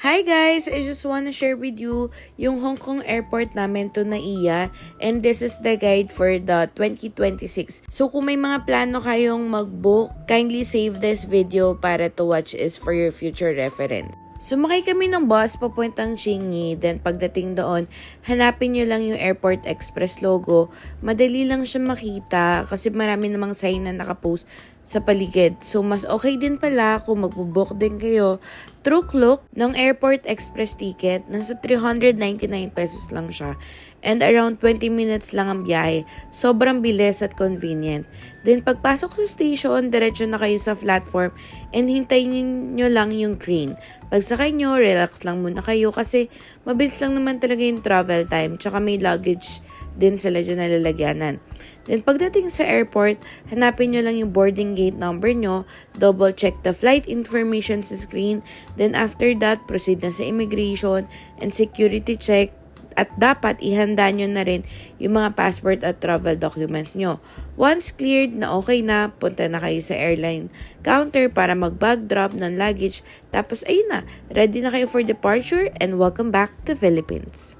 Hi guys! I just wanna share with you yung Hong Kong airport namin to Naiya, and this is the guide for the 2026. So kung may mga plano kayong mag-book, kindly save this video para to watch is for your future reference. Sumakay kami ng bus papuntang Chingy, then pagdating doon, hanapin nyo lang yung Airport Express logo. Madali lang siya makita kasi marami namang sign na nakapost sa paligid. So mas okay din pala kung magbo-book din kayo through Klook ng Airport Express ticket. Nasa 399 pesos lang siya. And around 20 minutes lang ang biyahe. Sobrang bilis at convenient. Then pagpasok sa station, diretso na kayo sa platform and hintayin nyo lang yung train. Pagsakay nyo, relax lang muna kayo kasi mabilis lang naman talaga yung travel time. Tsaka may luggage din sila dyan na lalagyanan. Then pagdating sa airport, hanapin nyo lang yung boarding gate number nyo, double check the flight information sa screen, then after that, proceed na sa immigration and security check. At dapat ihanda nyo na rin yung mga passport at travel documents nyo. Once cleared na okay na, punta na kayo sa airline counter para mag-bag drop ng luggage. Tapos ayun na, ready na kayo for departure and welcome back to Philippines.